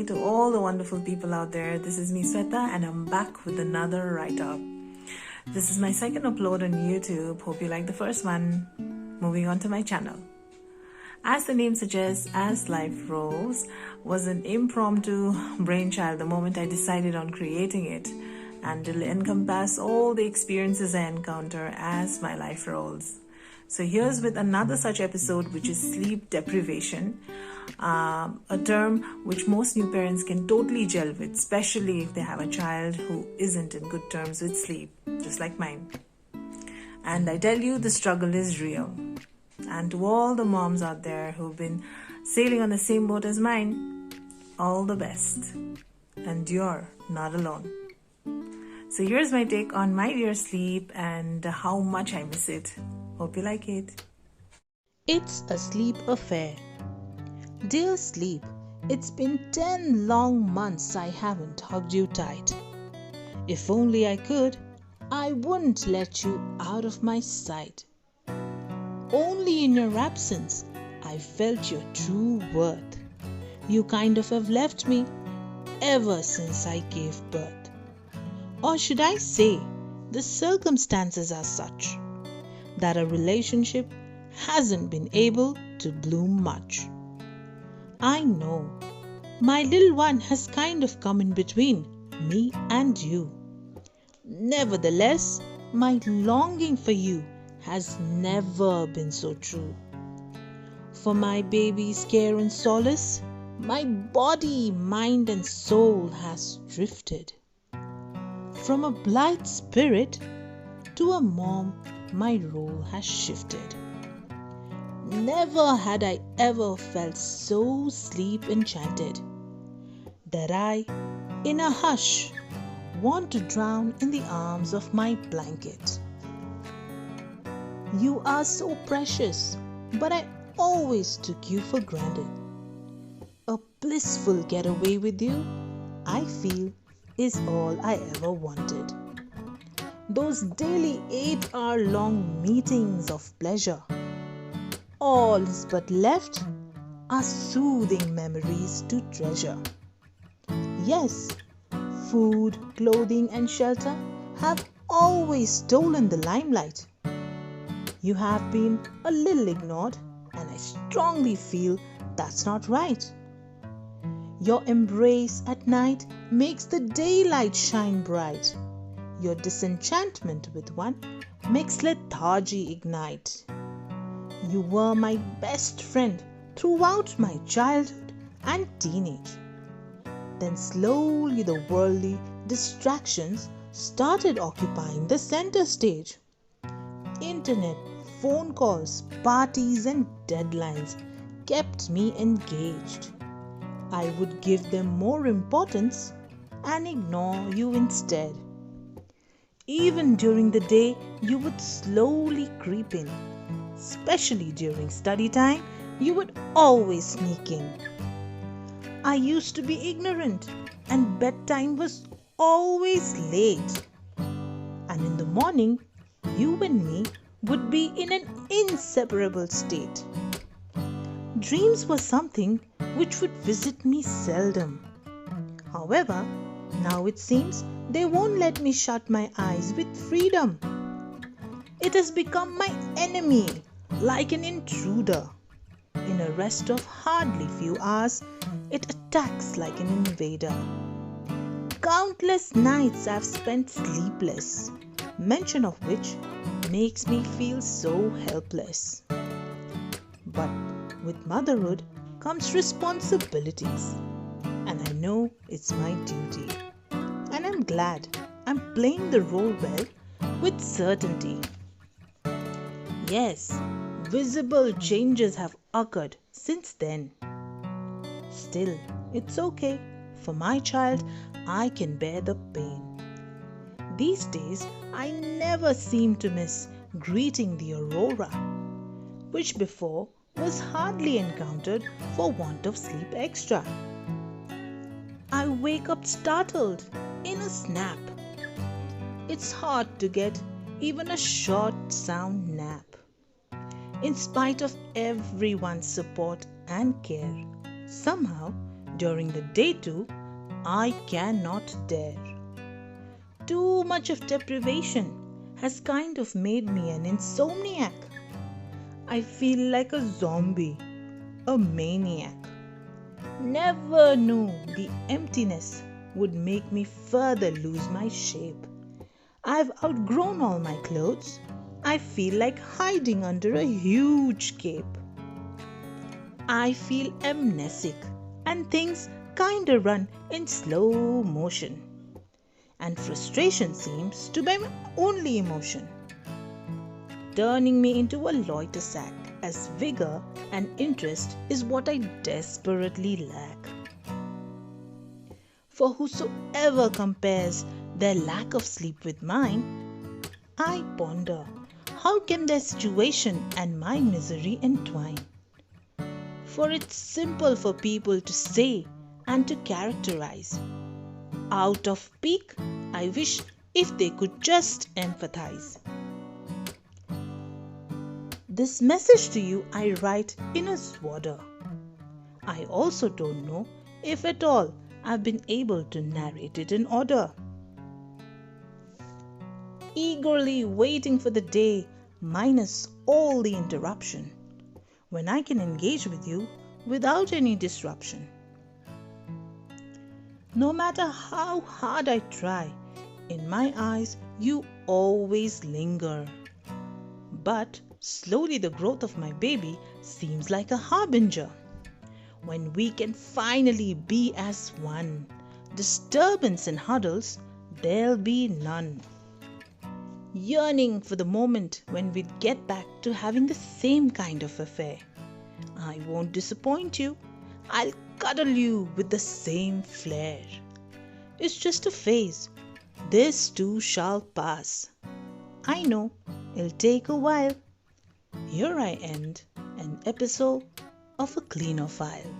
Hi to all the wonderful people out there. This is me, Sweta, and I'm back with another write-up. This is my second upload on YouTube. Hope you like the first one. Moving on to my channel. As the name suggests, As Life Rolls was an impromptu brainchild the moment I decided on creating it, and it'll encompass all the experiences I encounter as my life rolls. So here's with another such episode, which is sleep deprivation, a term which most new parents can totally gel with, especially if they have a child who isn't in good terms with sleep, just like mine. And I tell you, the struggle is real. And to all the moms out there who've been sailing on the same boat as mine, all the best. And you're not alone. So here's my take on my dear sleep and how much I miss it. Hope you like it. It's a sleep affair. Dear sleep, it's been 10 long months I haven't hugged you tight. If only I could, I wouldn't let you out of my sight. Only in your absence, I felt your true worth. You kind of have left me ever since I gave birth. Or should I say, the circumstances are such that a relationship hasn't been able to bloom much. I know my little one has kind of come in between me and you. Nevertheless, my longing for you has never been so true. For my baby's care and solace, my body, mind and soul has drifted. From a blithe spirit to a mom, my role has shifted. Never had I ever felt so sleep enchanted that I, in a hush, want to drown in the arms of my blanket. You are so precious, but I always took you for granted. A blissful getaway with you, I feel, is all I ever wanted. Those daily 8-hour-long meetings of pleasure, all is but left are soothing memories to treasure. Yes, food, clothing and shelter have always stolen the limelight. You have been a little ignored, and I strongly feel that's not right. Your embrace at night makes the daylight shine bright. Your disenchantment with one makes lethargy ignite. You were my best friend throughout my childhood and teenage. Then slowly the worldly distractions started occupying the center stage. Internet, phone calls, parties and deadlines kept me engaged. I would give them more importance and ignore you instead. Even during the day, you would slowly creep in. Especially during study time, you would always sneak in. I used to be ignorant, and bedtime was always late. And in the morning, you and me would be in an inseparable state. Dreams were something which would visit me seldom. However, now it seems they won't let me shut my eyes with freedom. It has become my enemy, like an intruder. In a rest of hardly few hours, it attacks like an invader. Countless nights I've spent sleepless, mention of which makes me feel so helpless. But with motherhood comes responsibilities, and I know it's my duty. And I'm glad I'm playing the role well with certainty. Yes, visible changes have occurred since then. Still, it's okay. For my child, I can bear the pain. These days, I never seem to miss greeting the aurora, which before was hardly encountered for want of sleep extra. I wake up startled in a snap. It's hard to get even a short sound nap. In spite of everyone's support and care, somehow During the day too, I cannot dare. Too much of deprivation has kind of made me an insomniac. I feel like a zombie, a maniac. Never knew the emptiness would make me further lose my shape. I've outgrown all my clothes. I feel like hiding under a huge cape. I feel amnesic and things kinda run in slow motion. And frustration seems to be my only emotion, turning me into a loiter sack, as vigor and interest is what I desperately lack. For whosoever compares their lack of sleep with mine, I ponder, how can their situation and my misery entwine? For it's simple for people to say and to characterize. Out of pique, I wish if they could just empathize. This message to you I write in a swadder. I also don't know if at all I've been able to narrate it in order. Eagerly waiting for the day minus all the interruption, when I can engage with you without any disruption. No matter how hard I try, in my eyes you always linger. But slowly the growth of my baby seems like a harbinger. When we can finally be as one, disturbance and huddles, there'll be none. Yearning for the moment when we'd get back to having the same kind of affair. I won't disappoint you. I'll cuddle you with the same flair. It's just a phase. This too shall pass. I know it'll take a while. Here I end an episode of a Clinophile.